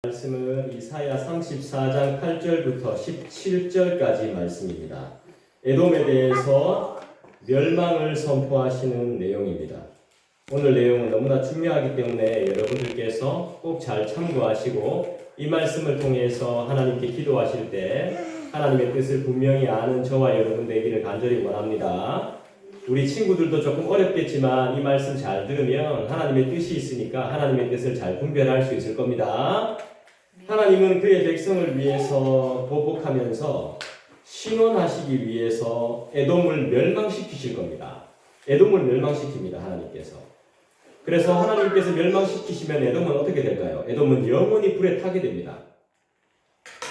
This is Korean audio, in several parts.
말씀은 이사야 34장 8절부터 17절까지 말씀입니다. 에돔에 대해서 멸망을 선포하시는 내용입니다. 오늘 내용은 너무나 중요하기 때문에 여러분들께서 꼭 잘 참고하시고 이 말씀을 통해서 하나님께 기도하실 때 하나님의 뜻을 분명히 아는 저와 여러분 되기를 간절히 원합니다. 우리 친구들도 조금 어렵겠지만 이 말씀 잘 들으면 하나님의 뜻이 있으니까 하나님의 뜻을 잘 분별할 수 있을 겁니다. 하나님은 그의 백성을 위해서 보복하면서 신원하시기 위해서 에돔을 멸망시키실 겁니다. 에돔을 멸망시킵니다. 하나님께서. 그래서 하나님께서 멸망시키시면 에돔은 어떻게 될까요? 에돔은 영원히 불에 타게 됩니다.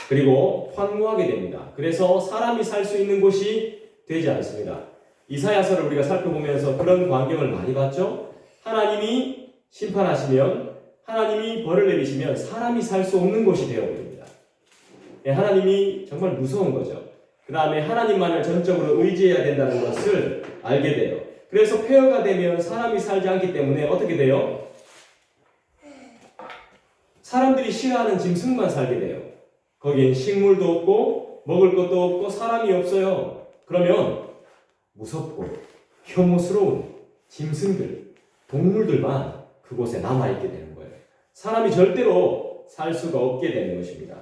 그리고 황무하게 됩니다. 그래서 사람이 살 수 있는 곳이 되지 않습니다. 이사야서를 우리가 살펴보면서 그런 광경을 많이 봤죠? 하나님이 심판하시면, 하나님이 벌을 내리시면 사람이 살 수 없는 곳이 되어버립니다. 하나님이 정말 무서운 거죠. 그 다음에 하나님만을 전적으로 의지해야 된다는 것을 알게 돼요. 그래서 폐허가 되면 사람이 살지 않기 때문에 어떻게 돼요? 사람들이 싫어하는 짐승만 살게 돼요. 거기엔 식물도 없고 먹을 것도 없고 사람이 없어요. 그러면 무섭고 혐오스러운 짐승들, 동물들만 그곳에 남아있게 되는 거예요. 사람이 절대로 살 수가 없게 되는 것입니다.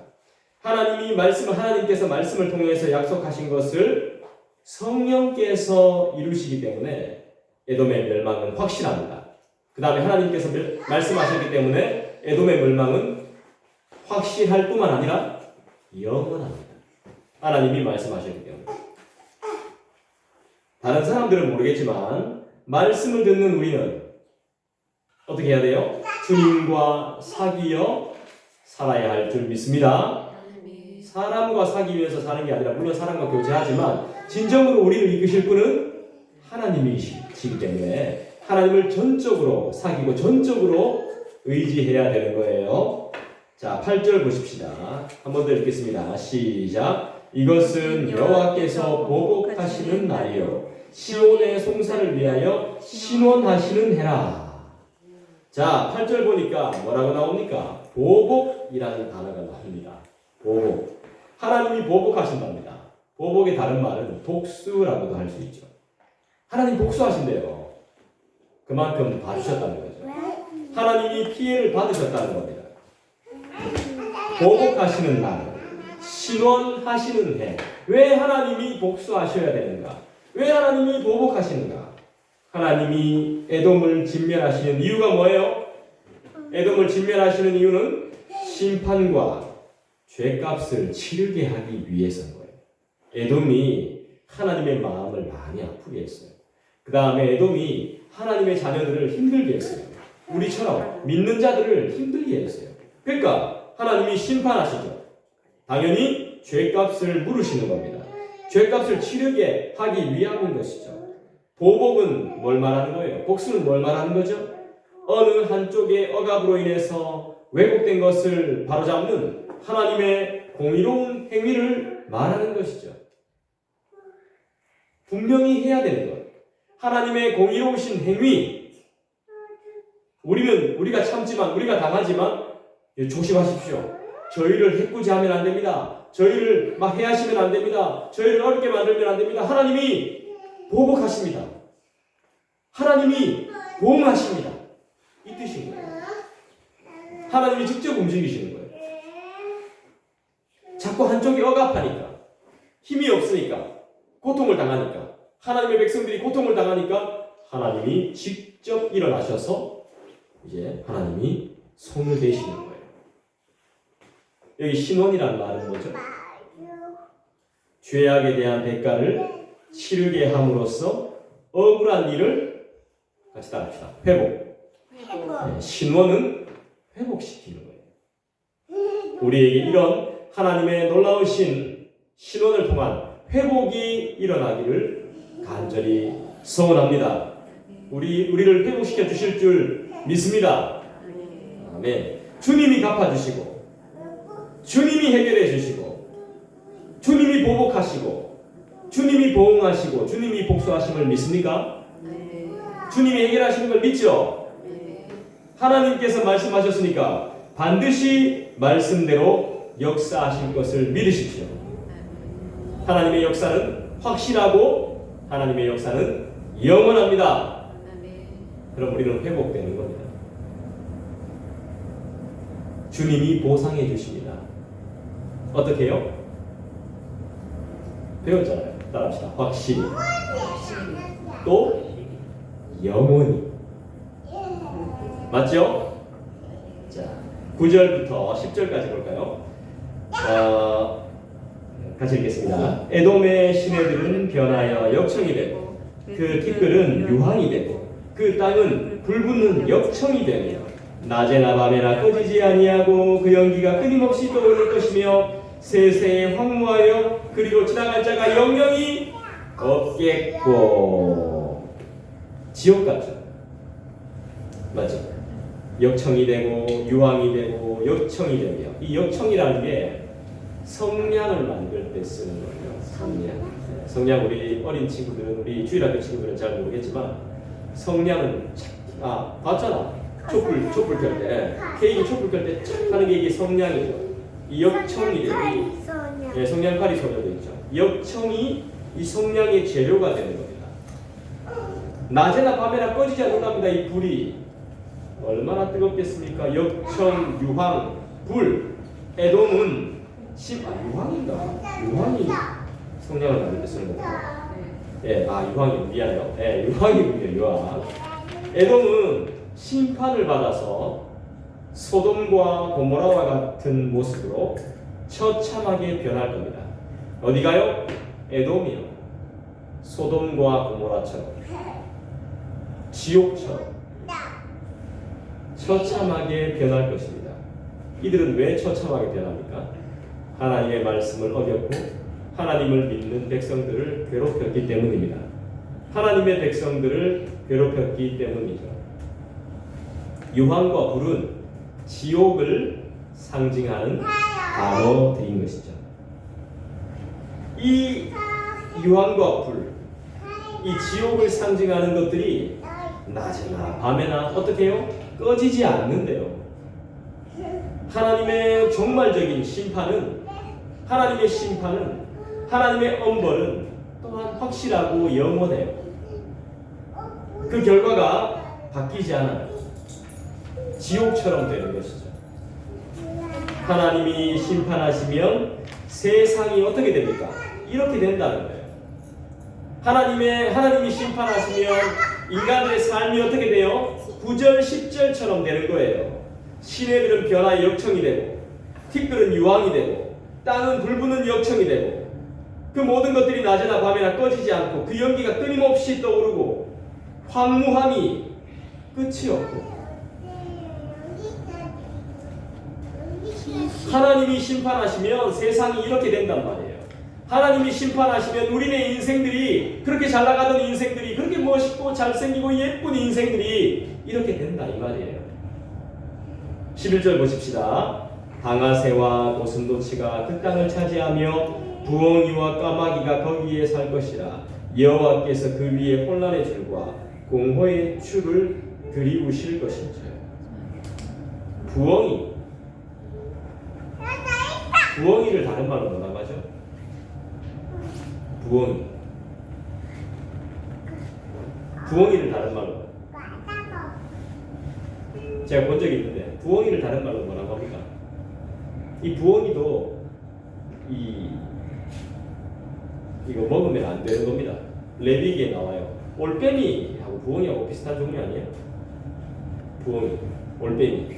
하나님께서 말씀을 통해서 약속하신 것을 성령께서 이루시기 때문에 에돔의 멸망은 확실합니다. 그 다음에 하나님께서 말씀하셨기 때문에 에돔의 멸망은 확실할 뿐만 아니라 영원합니다. 하나님이 말씀하셨기 때문에. 다른 사람들은 모르겠지만 말씀을 듣는 우리는 어떻게 해야 돼요? 주님과 사귀어 살아야 할 줄 믿습니다. 사람과 사귀면서 사는 게 아니라 물론 사람과 교제하지만 진정으로 우리를 이끄실 분은 하나님이시기 때문에 하나님을 전적으로 사귀고 전적으로 의지해야 되는 거예요. 자, 8절 보십시다. 한 번 더 읽겠습니다. 시작. 이것은 여호와께서 보복하시는 날이요 시온의 송사를 위하여 신원하시는 해라. 자, 8절 보니까 뭐라고 나옵니까? 보복이라는 단어가 나옵니다. 보복. 하나님이 보복하신답니다. 보복의 다른 말은 복수라고도 할 수 있죠. 하나님 복수하신대요. 그만큼 봐주셨다는 거죠. 하나님이 피해를 받으셨다는 겁니다. 보복하시는 날, 신원하시는 해. 왜 하나님이 복수하셔야 되는가? 왜 하나님이 보복하시는가? 하나님이 에돔을 진멸하시는 이유가 뭐예요? 에돔을 진멸하시는 이유는 심판과 죄값을 치르게 하기 위해서인 거예요. 에돔이 하나님의 마음을 많이 아프게 했어요. 그 다음에 에돔이 하나님의 자녀들을 힘들게 했어요. 우리처럼 믿는 자들을 힘들게 했어요. 그러니까 하나님이 심판하시죠. 당연히 죄값을 물으시는 겁니다. 죄값을 치르게 하기 위함인 것이죠. 보복은 뭘 말하는 거예요? 복수는 뭘 말하는 거죠? 어느 한쪽의 억압으로 인해서 왜곡된 것을 바로잡는 하나님의 공의로운 행위를 말하는 것이죠. 분명히 해야 되는 것. 하나님의 공의로우신 행위. 우리가 참지만, 우리가 당하지만 조심하십시오. 저희를 해코지하면 안 됩니다. 저희를 막 해하시면 안 됩니다. 저희를 어렵게 만들면 안 됩니다. 하나님이 보복하십니다. 하나님이 보응하십니다. 이 뜻인 거예요. 하나님이 직접 움직이시는 거예요. 자꾸 한쪽이 억압하니까, 힘이 없으니까, 고통을 당하니까, 하나님의 백성들이 고통을 당하니까 하나님이 직접 일어나셔서 이제 하나님이 손을 대시는 거예요. 여기 신원이라는 말은 뭐죠? 죄악에 대한 대가를 치르게 함으로써 억울한 일을 같이 따라합시다. 회복. 네, 신원은 회복시키는 거예요. 우리에게 이런 하나님의 놀라우신 신원을 통한 회복이 일어나기를 간절히 소원합니다. 우리를 회복시켜 주실 줄 믿습니다. 아멘. 주님이 갚아주시고, 주님이 해결해 주시고, 주님이 보복하시고, 주님이 보응하시고, 주님이 복수하심을 믿습니까? 주님이 해결하시는 걸 믿죠? 하나님께서 말씀하셨으니까 반드시 말씀대로 역사하실 것을 믿으십시오. 하나님의 역사는 확실하고 하나님의 역사는 영원합니다. 그럼 우리는 회복되는 겁니다. 주님이 보상해 주십니다. 어떻게 해요? 배웠잖아요. 따라합시다. 확실히. 또 영원히. 맞죠? 자, 9절부터 10절까지 볼까요? 같이 읽겠습니다. 에돔의 시내들은 변하여 역청이 되고 그 티끌은 유황이 되고 그 땅은 불붙는 역청이 되며 낮에나 밤에나 꺼지지 아니하고 그 연기가 끊임없이 떠오를 것이며 세세에 황무하여 그리고 지나갈 자가 영영이 없겠고. 지옥 같죠? 맞죠? 역청이 되고 유황이 되고 역청이 되며, 이 역청이라는 게 성냥을 만들 때 쓰는 거예요. 성냥. 성냥 우리 어린 친구들은, 우리 주일학교 친구들은 잘 모르겠지만 성냥은 봤잖아. 촛불 켤 때, 케이크 촛불 켤 때 착 하는 게 이게 성냥이죠. 이 역청이 되고, 성냥파리 소녀도 있죠. 역청이 이 성냥의 재료가 되는 겁니다. 낮에나 밤에나 꺼지지 않는답니다. 이 불이 얼마나 뜨겁겠습니까? 역청, 유황, 불. 에돔은 유황인가? 유황이 성냥을 만들 때 쓰는 겁니다. 유황이 미안해요. 유황이군요. 유황. 에돔은 심판을 받아서 소돔과 고모라와 같은 모습으로 처참하게 변할 겁니다. 어디가요? 에돔이요. 소돔과 고모라처럼, 지옥처럼 처참하게 변할 것입니다. 이들은 왜 처참하게 변합니까? 하나님의 말씀을 어겼고 하나님을 믿는 백성들을 괴롭혔기 때문입니다. 하나님의 백성들을 괴롭혔기 때문이죠. 유황과 불은 지옥을 상징하는 단어들인 것이죠. 이 유황과 불, 이 지옥을 상징하는 것들이 낮에나 밤에나 어떻게 해요? 꺼지지 않는데요. 하나님의 종말적인 심판은, 하나님의 엄벌은 또한 확실하고 영원해요. 그 결과가 바뀌지 않아요. 지옥처럼 되는 것이죠. 하나님이 심판하시면 세상이 어떻게 됩니까? 이렇게 된다는 거예요. 하나님이 심판하시면 인간들의 삶이 어떻게 돼요? 9절, 10절처럼 되는 거예요. 시내들은 변화의 역청이 되고 티끌은 유황이 되고 땅은 불붙는 역청이 되고 그 모든 것들이 낮에나 밤에나 꺼지지 않고 그 연기가 끊임없이 떠오르고 황무함이 끝이 없고. 하나님이 심판하시면 세상이 이렇게 된단 말이에요. 하나님이 심판하시면 우리네 인생들이, 그렇게 잘 나가던 인생들이, 그렇게 멋있고 잘생기고 예쁜 인생들이 이렇게 된다 이 말이에요. 11절 보십시다. 방아새와 고슴도치가 그 땅을 차지하며 부엉이와 까마귀가 거기에 살 것이라. 여호와께서 그 위에 혼란의 줄과 공허의 추를 들이우실 것인지. 부엉이를 다른 말로 뭐라고 하죠? 부엉이를 다른 말로, 제가 본 적이 있는데 부엉이를 다른 말로 뭐라고 합니까? 이 부엉이도 이거 먹으면 안 되는 겁니다. 레위기에 나와요. 올빼미하고 부엉이하고 비슷한 종류 아니에요? 부엉이, 올빼미.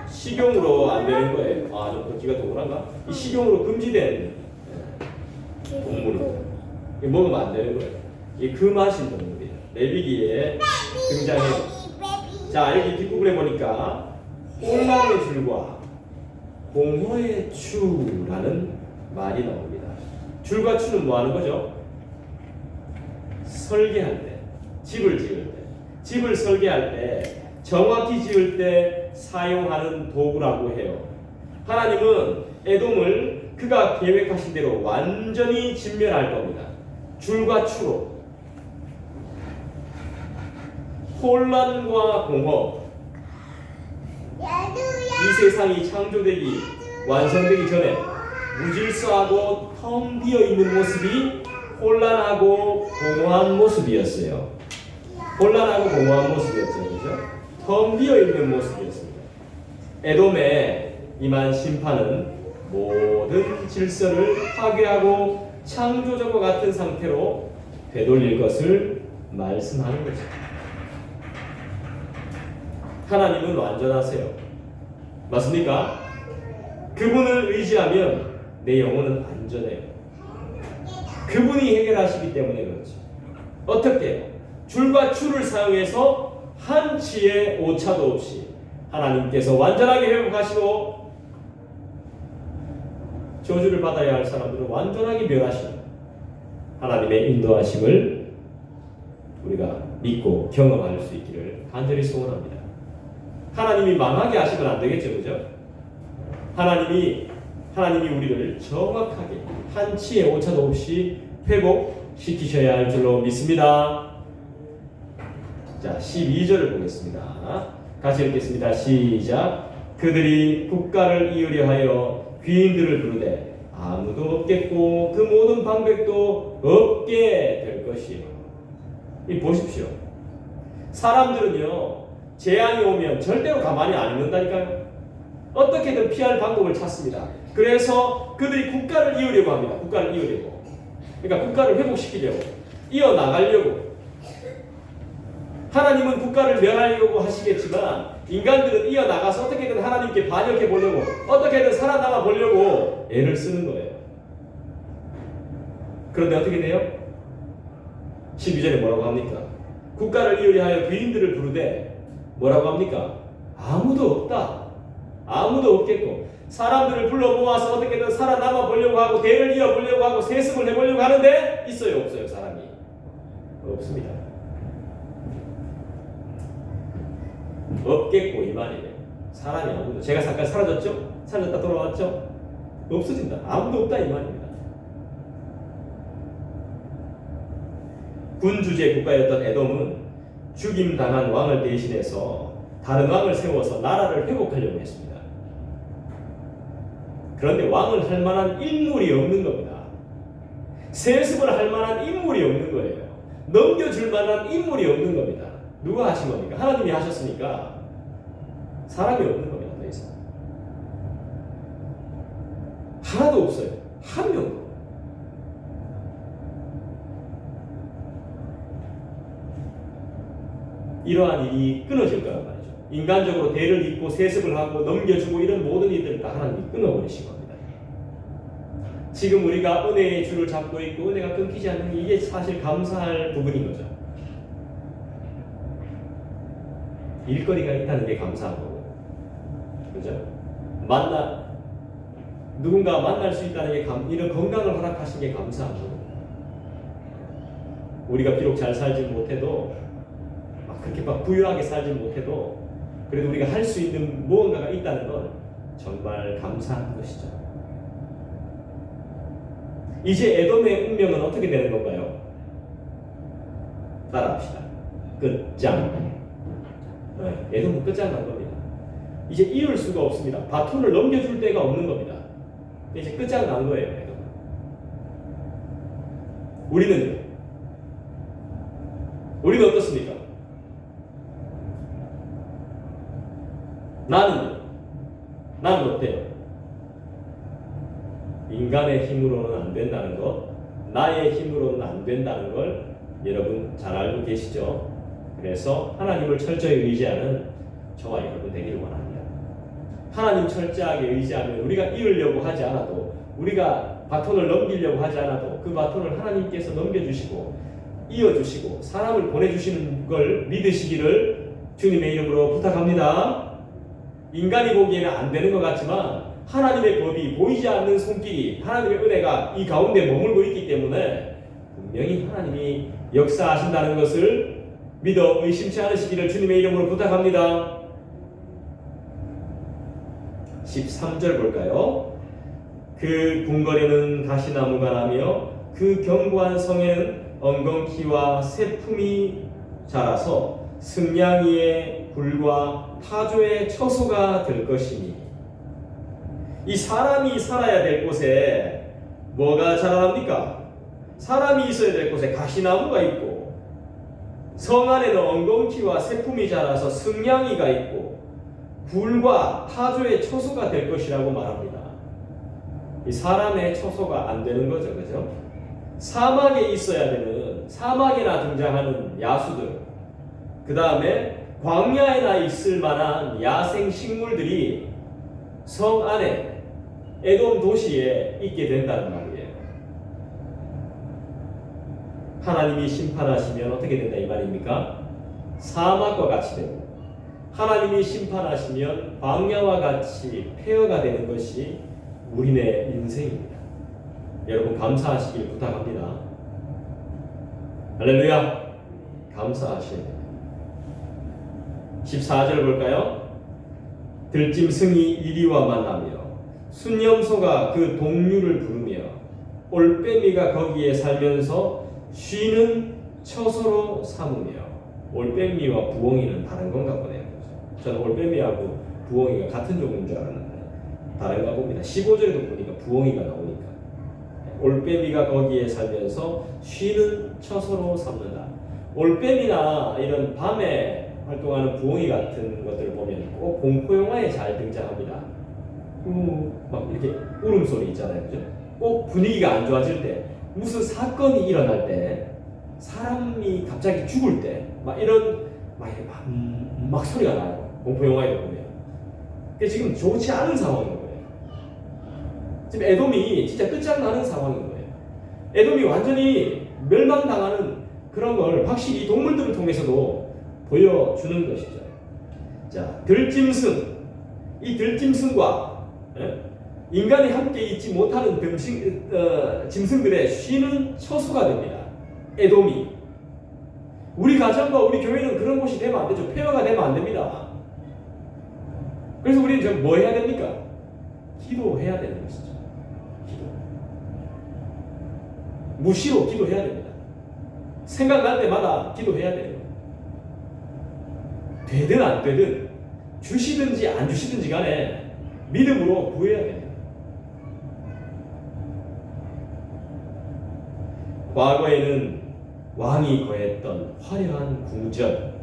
식용으로 안 되는 거예요. 좀 귀가 동그란가? 이 식용으로 금지된 동물이에요. 먹으면 안 되는 거예요. 이 금하신 동물이에요. 레위기에 등장해요. 자, 여기 뒷부분에 보니까 혼란의 줄과 공허의 추라는 말이 나옵니다. 줄과 추는 뭐 하는 거죠? 설계할 때, 집을 지을 때, 집을 설계할 때, 정확히 지을 때 사용하는 도구라고 해요. 하나님은 에돔을 그가 계획하신 대로 완전히 진멸할 겁니다. 줄과 추로. 혼란과 공허, 이 세상이 창조되기 완성되기 전에 무질서하고 텅 비어 있는 모습이 혼란하고 공허한 모습이었어요. 혼란하고 공허한 모습이었죠, 그죠? 텅 비어 있는 모습이었습니다. 에돔에 임한 심판은 모든 질서를 파괴하고 창조적과 같은 상태로 되돌릴 것을 말씀하는 거죠. 하나님은 완전하세요. 맞습니까? 그분을 의지하면 내 영혼은 안전해요. 그분이 해결하시기 때문에 그렇죠. 어떻게? 줄과 줄을 사용해서 한치의 오차도 없이 하나님께서 완전하게 회복하시고 저주를 받아야 할 사람들은 완전하게 멸하시는 하나님의 인도하심을 우리가 믿고 경험할 수 있기를 간절히 소원합니다. 하나님이 망하게 하시면 안 되겠죠, 그죠? 하나님이 우리를 정확하게 한치의 오차도 없이 회복시키셔야 할 줄로 믿습니다. 자, 12절을 보겠습니다. 같이 읽겠습니다. 시작. 그들이 국가를 이으려 하여 귀인들을 부르되 아무도 없겠고 그 모든 방백도 없게 될 것이요. 이 보십시오. 사람들은요, 재앙이 오면 절대로 가만히 안 있는다니까요. 어떻게든 피할 방법을 찾습니다. 그래서 그들이 국가를 이으려고 합니다. 국가를 이으려고. 그러니까 국가를 회복시키려고, 이어나가려고. 하나님은 국가를 멸하려고 하시겠지만 인간들은 이어나가서 어떻게든 하나님께 반역해 보려고, 어떻게든 살아남아 보려고 애를 쓰는 거예요. 그런데 어떻게 돼요? 12절에 뭐라고 합니까? 국가를 이으려 하여 귀인들을 부르되 뭐라고 합니까? 아무도 없다. 아무도 없겠고, 사람들을 불러 모아서 어떻게든 살아남아 보려고 하고 대를 이어 보려고 하고 세습을 해보려고 하는데 있어요, 없어요? 사람이 없습니다. 없겠고 이 말이에요. 사람이 아무도. 제가 잠깐 사라졌죠? 사라졌다 돌아왔죠? 없어진다. 아무도 없다 이 말입니다. 군주제 국가였던 에돔은 죽임당한 왕을 대신해서 다른 왕을 세워서 나라를 회복하려고 했습니다. 그런데 왕을 할 만한 인물이 없는 겁니다. 세습을 할 만한 인물이 없는 거예요. 넘겨줄 만한 인물이 없는 겁니다. 누가 하신 겁니까? 하나님이 하셨으니까 사람이 없는 겁니다. 더 이상 하나도 없어요. 한 명도. 이러한 일이 끊어질 거란 말이죠. 인간적으로 대를 잇고 세습을 하고 넘겨주고 이런 모든 일들을 다 하나님이 끊어버리신 겁니다. 지금 우리가 은혜의 줄을 잡고 있고 은혜가 끊기지 않는 이게 사실 감사할 부분인 거죠. 일거리가 있다는 게 감사한 거고, 그죠? 누군가 만날 수 있다는 게 이런 건강을 허락하신 게 감사한 거고, 우리가 비록 잘 살지 못해도 그렇게 막 부유하게 살지 못해도 그래도 우리가 할 수 있는 무언가가 있다는 건 정말 감사한 것이죠. 이제 에돔의 운명은 어떻게 되는 건가요? 따라합시다. 끝장. 에돔은 끝장난 겁니다. 이제 이을 수가 없습니다. 바톤을 넘겨줄 데가 없는 겁니다. 이제 끝장난 거예요, 에돔은. 우리는 어떻습니까? 나는 어때요? 인간의 힘으로는 안 된다는 것, 나의 힘으로는 안 된다는 걸 여러분 잘 알고 계시죠? 그래서 하나님을 철저히 의지하는 저와 여러분 되기를 원합니다. 하나님 철저하게 의지하면 우리가 이으려고 하지 않아도, 우리가 바톤을 넘기려고 하지 않아도 그 바톤을 하나님께서 넘겨주시고 이어주시고 사람을 보내주시는 걸 믿으시기를 주님의 이름으로 부탁합니다. 인간이 보기에는 안 되는 것 같지만 하나님의 법이 보이지 않는 손길이, 하나님의 은혜가 이 가운데 머물고 있기 때문에 분명히 하나님이 역사하신다는 것을 믿어 의심치 않으시기를 주님의 이름으로 부탁합니다. 13절 볼까요? 그 궁궐에는 가시나무가 나며 그 견고한 성에는 엉겅퀴와 새품이 자라서 승냥이의 굴과 타조의 처소가 될 것이니. 이 사람이 살아야 될 곳에 뭐가 자라납니까? 사람이 있어야 될 곳에 가시나무가 있고, 성 안에는 엉겅퀴와 새품이 자라서 승냥이가 있고, 굴과 타조의 처소가 될 것이라고 말합니다. 이 사람의 처소가 안 되는 거죠, 그죠? 사막에 있어야 되는, 사막에나 등장하는 야수들, 그 다음에 광야에나 있을 만한 야생 식물들이 성 안에, 에돔 도시에 있게 된다는 말이에요. 하나님이 심판하시면 어떻게 된다 이 말입니까? 사막과 같이 되고, 하나님이 심판하시면 광야와 같이 폐허가 되는 것이 우리네 인생입니다. 여러분 감사하시길 부탁합니다. 할렐루야. 감사하셔야 됩니다. 14절 볼까요? 들짐승이 이리와 만나며 순념소가 그 동류를 부르며 올빼미가 거기에 살면서 쉬는 처소로 삼으며. 올빼미와 부엉이는 다른 건가 보네요. 저는 올빼미하고 부엉이가 같은 종류인 줄 알았는데 다른가 봅니다. 15절에도 보니까 부엉이가 나오니까. 올빼미가 거기에 살면서 쉬는 처소로 삼는다. 올빼미나 이런 밤에 활동하는 부엉이 같은 것들을 보면 꼭 공포 영화에 잘 등장합니다. 막 이렇게 울음소리 있잖아요, 그죠? 꼭 분위기가 안 좋아질 때, 무슨 사건이 일어날 때, 사람이 갑자기 죽을 때, 막 이런 막 소리가 나요. 공포 영화에도 보면. 그게 지금 좋지 않은 상황인 거예요. 지금 에돔이 진짜 끝장나는 상황인 거예요. 에돔이 완전히 멸망당하는 그런 걸 확실히 동물들을 통해서도 보여주는 것이죠. 자, 들짐승. 이 들짐승과 인간이 함께 있지 못하는 짐승들의 쉬는 처소가 됩니다. 에돔이. 우리 가정과 우리 교회는 그런 곳이 되면 안 되죠. 폐허가 되면 안 됩니다. 그래서 우리는 지금 뭐 해야 됩니까? 기도해야 되는 것이죠. 기도. 무시로 기도해야 됩니다. 생각날 때마다 기도해야 돼요. 되든 안 되든 주시든지 안 주시든지 간에 믿음으로 구해야 됩니다. 과거에는 왕이 거했던 화려한 궁전,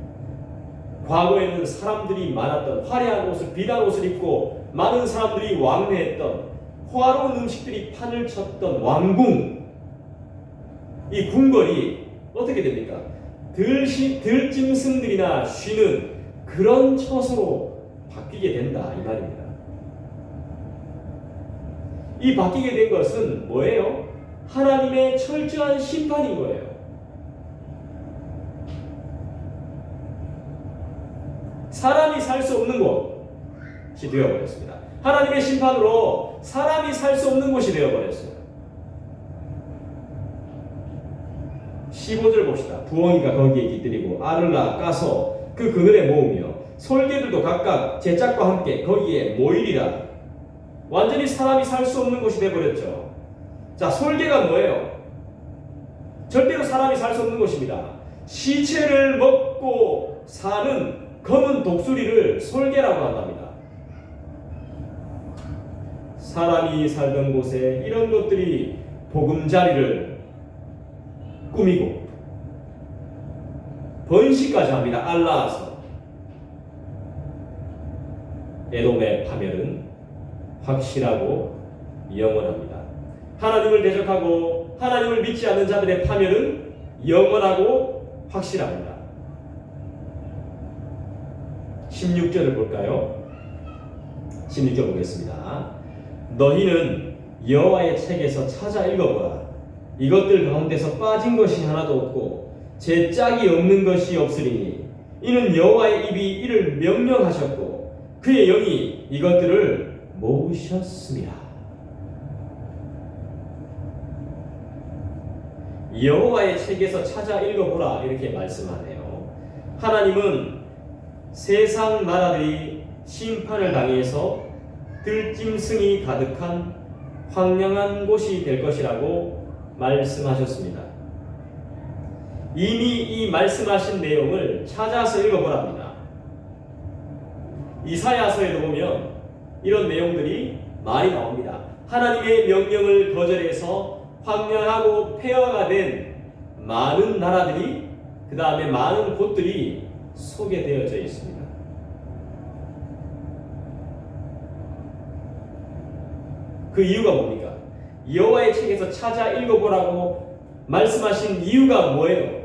과거에는 사람들이 많았던 화려한 옷을, 비단 옷을 입고 많은 사람들이 왕래했던, 호화로운 음식들이 판을 쳤던 왕궁, 이 궁궐이 어떻게 됩니까? 들짐승들이나 쉬는 그런 처소로 바뀌게 된다 이 말입니다. 이 바뀌게 된 것은 뭐예요? 하나님의 철저한 심판인 거예요. 사람이 살 수 없는 곳이 되어버렸습니다. 하나님의 심판으로 사람이 살 수 없는 곳이 되어버렸어요. 15절 봅시다. 부엉이가 거기에 깃들이고 알을 낳아 까서 그 그늘에 모으며 솔개들도 각각 제 짝과 함께 거기에 모이리라. 완전히 사람이 살 수 없는 곳이 되어버렸죠. 자, 솔개가 뭐예요? 절대로 사람이 살 수 없는 곳입니다. 시체를 먹고 사는 검은 독수리를 솔개라고 한답니다. 사람이 살던 곳에 이런 것들이 보금자리를 꾸미고 번식까지 합니다. 알 낳아서. 에돔의 파멸은 확실하고 영원합니다. 하나님을 대적하고 하나님을 믿지 않는 자들의 파멸은 영원하고 확실합니다. 16절을 볼까요? 16절 보겠습니다. 너희는 여호와의 책에서 찾아 읽어보라. 이것들 가운데서 빠진 것이 하나도 없고 제 짝이 없는 것이 없으리니 이는 여호와의 입이 이를 명령하셨고 그의 영이 이것들을 모으셨습니다. 여호와의 책에서 찾아 읽어보라 이렇게 말씀하네요. 하나님은 세상 나라들이 심판을 당해서 들짐승이 가득한 황량한 곳이 될 것이라고 말씀하셨습니다. 이미 이 말씀하신 내용을 찾아서 읽어보랍니다. 이사야서에도 보면 이런 내용들이 많이 나옵니다. 하나님의 명령을 거절해서 황량하고 폐허가 된 많은 나라들이, 그 다음에 많은 곳들이 소개되어져 있습니다. 그 이유가 뭡니까? 여호와의 책에서 찾아 읽어보라고 말씀하신 이유가 뭐예요?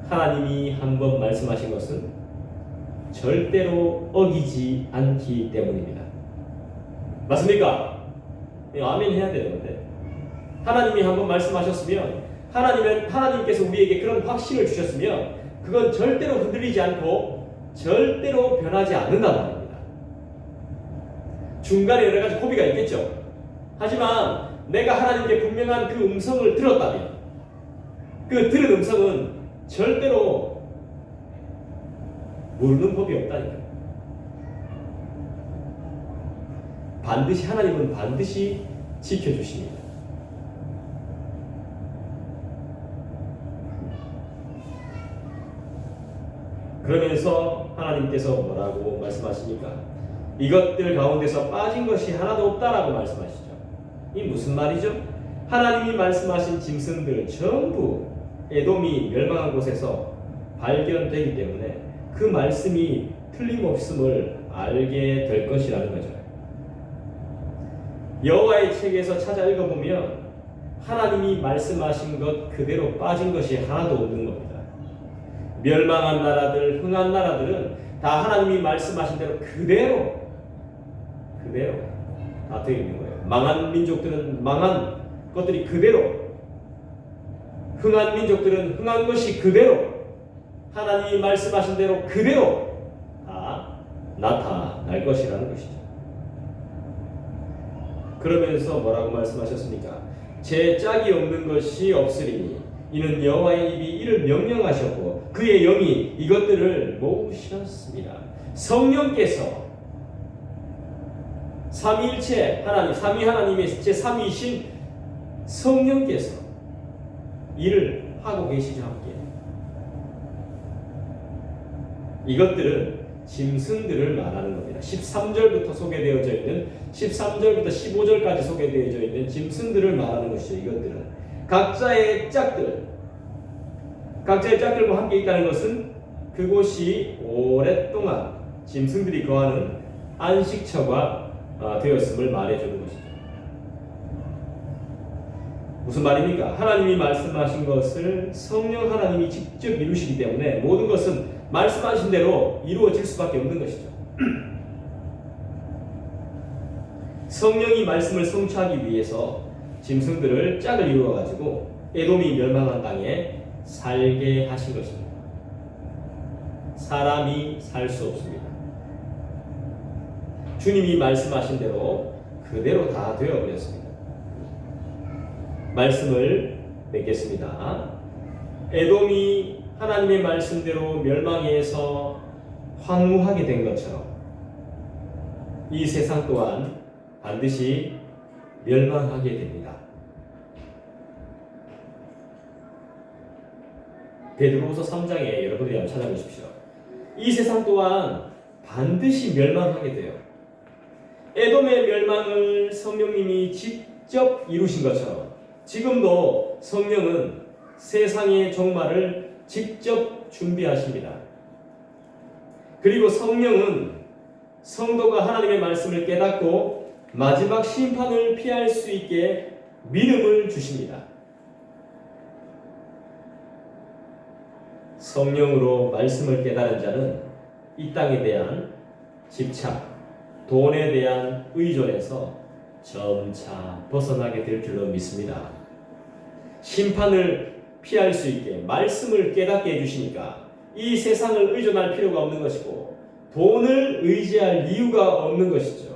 하나님이 한번 말씀하신 것은 절대로 어기지 않기 때문입니다. 맞습니까? 아멘 해야 되는데, 하나님이 한번 말씀하셨으면, 하나님께서 우리에게 그런 확신을 주셨으면 그건 절대로 흔들리지 않고 절대로 변하지 않는단 말입니다. 중간에 여러 가지 고비가 있겠죠. 하지만 내가 하나님께 분명한 그 음성을 들었다면, 그 들은 음성은 절대로 모르는 법이 없다니까요. 하나님은 반드시 지켜주십니다. 그러면서 하나님께서 뭐라고 말씀하십니까? 이것들 가운데서 빠진 것이 하나도 없다라고 말씀하시죠. 이 무슨 말이죠? 하나님이 말씀하신 짐승들 전부 에돔이 멸망한 곳에서 발견되기 때문에 그 말씀이 틀림없음을 알게 될 것이라는 거죠. 여호와의 책에서 찾아 읽어보면 하나님이 말씀하신 것 그대로 빠진 것이 하나도 없는 겁니다. 멸망한 나라들, 흥한 나라들은 다 하나님이 말씀하신 대로 그대로 다 되어 있는 거예요. 망한 민족들은 망한 것들이 그대로, 흥한 민족들은 흥한 것이 그대로, 하나님이 말씀하신 대로 그대로 다 나타날 것이라는 것이죠. 그러면서 뭐라고 말씀하셨습니까? 제 짝이 없는 것이 없으리니 이는 여호와의 입이 이를 명령하셨고 그의 영이 이것들을 모으셨습니다. 성령께서 삼위일체 하나님, 삼위 하나님의 제3위이신 성령께서 일을 하고 계시죠. 함께 이것들은 짐승들을 말하는 겁니다. 13절부터 소개되어져 있는, 13절부터 15절까지 소개되어져 있는 짐승들을 말하는 것이죠. 이것들은 각자의 짝들과 함께 있다는 것은 그곳이 오랫동안 짐승들이 거하는 안식처가 되었음을 말해주는 것이죠. 무슨 말입니까? 하나님이 말씀하신 것을 성령 하나님이 직접 이루시기 때문에 모든 것은 말씀하신 대로 이루어질 수밖에 없는 것이죠. 성령이 말씀을 성취하기 위해서 짐승들을 짝을 이루어가지고 에돔이 멸망한 땅에 살게 하신 것입니다. 사람이 살 수 없습니다. 주님이 말씀하신 대로 그대로 다 되어버렸습니다. 말씀을 맺겠습니다. 에돔이 하나님의 말씀대로 멸망해서 황무하게 된 것처럼 이 세상 또한 반드시 멸망하게 됩니다. 베드로후서 3장에 여러분들이 한번 찾아보십시오. 이 세상 또한 반드시 멸망하게 돼요. 에돔의 멸망을 성령님이 직접 이루신 것처럼 지금도 성령은 세상의 종말을 직접 준비하십니다. 그리고 성령은 성도가 하나님의 말씀을 깨닫고 마지막 심판을 피할 수 있게 믿음을 주십니다. 성령으로 말씀을 깨달은 자는 이 땅에 대한 집착, 돈에 대한 의존에서 점차 벗어나게 될 줄로 믿습니다. 심판을 피할 수 있게 말씀을 깨닫게 해주시니까 이 세상을 의존할 필요가 없는 것이고 돈을 의지할 이유가 없는 것이죠.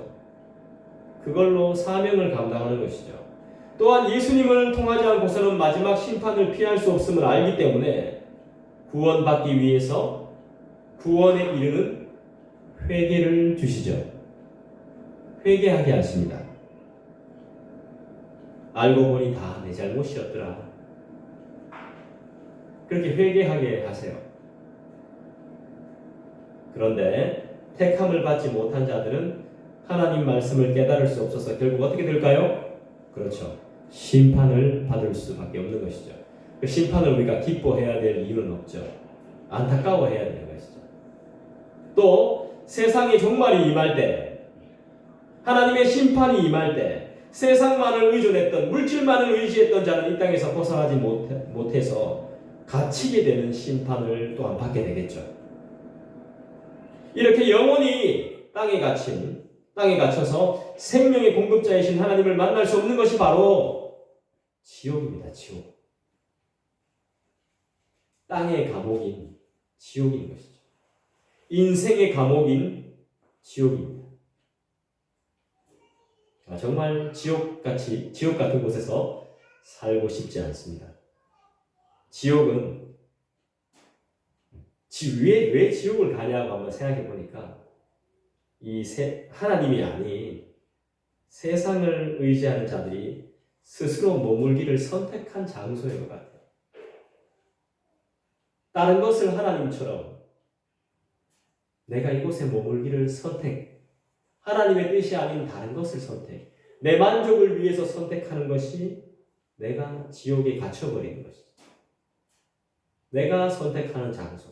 그걸로 사명을 감당하는 것이죠. 또한 예수님을 통하지 않고서는 마지막 심판을 피할 수 없음을 알기 때문에 구원받기 위해서 구원에 이르는 회개를 주시죠. 회개하게 하십니다. 알고 보니 다 내 잘못이었더라. 그렇게 회개하게 하세요. 그런데 택함을 받지 못한 자들은 하나님 말씀을 깨달을 수 없어서 결국 어떻게 될까요? 그렇죠. 심판을 받을 수밖에 없는 것이죠. 그 심판을 우리가 기뻐해야 될 이유는 없죠. 안타까워해야 되는 것이죠. 또 세상의 종말이 임할 때, 하나님의 심판이 임할 때 세상만을 의존했던, 물질만을 의지했던 자는 이 땅에서 벗어나지 못해서 갇히게 되는 심판을 또한 받게 되겠죠. 이렇게 영원히 땅에 갇혀서 생명의 공급자이신 하나님을 만날 수 없는 것이 바로 지옥입니다. 지옥. 땅의 감옥인 지옥인 것이죠. 인생의 감옥인 지옥입니다. 정말 지옥 같은 곳에서 살고 싶지 않습니다. 지옥은 왜 지옥을 가냐고 한번 생각해 보니까 하나님이 아닌 세상을 의지하는 자들이 스스로 머물기를 선택한 장소인 것 같아요. 다른 것을 하나님처럼 내가 이곳에 머물기를 하나님의 뜻이 아닌 다른 것을 내 만족을 위해서 선택하는 것이 내가 지옥에 갇혀버리는 것이죠. 내가 선택하는 장소.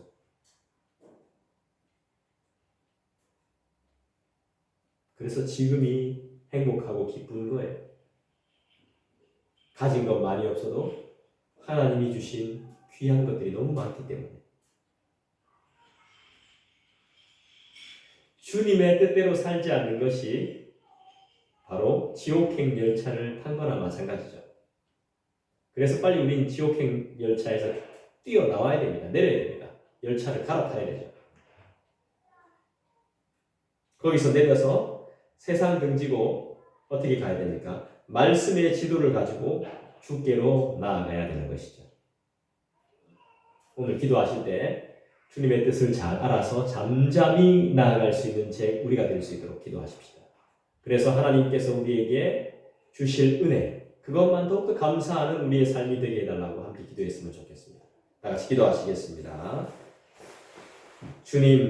그래서 지금이 행복하고 기쁜 거예요. 가진 것 많이 없어도 하나님이 주신 귀한 것들이 너무 많기 때문에. 주님의 뜻대로 살지 않는 것이 바로 지옥행 열차를 탄 거나 마찬가지죠. 그래서 빨리 우린 지옥행 열차에서 뛰어나와야 됩니다. 내려야 됩니다. 열차를 갈아타야 되죠. 거기서 내려서 세상 등지고 어떻게 가야 됩니까? 말씀의 지도를 가지고 주께로 나아가야 되는 것이죠. 오늘 기도하실 때 주님의 뜻을 잘 알아서 잠잠히 나아갈 수 있는 우리가 될 수 있도록 기도하십시다. 그래서 하나님께서 우리에게 주실 은혜, 그것만 더욱더 감사하는 우리의 삶이 되게 해달라고 함께 기도했으면 좋겠습니다. 다 같이 기도하시겠습니다. 주님,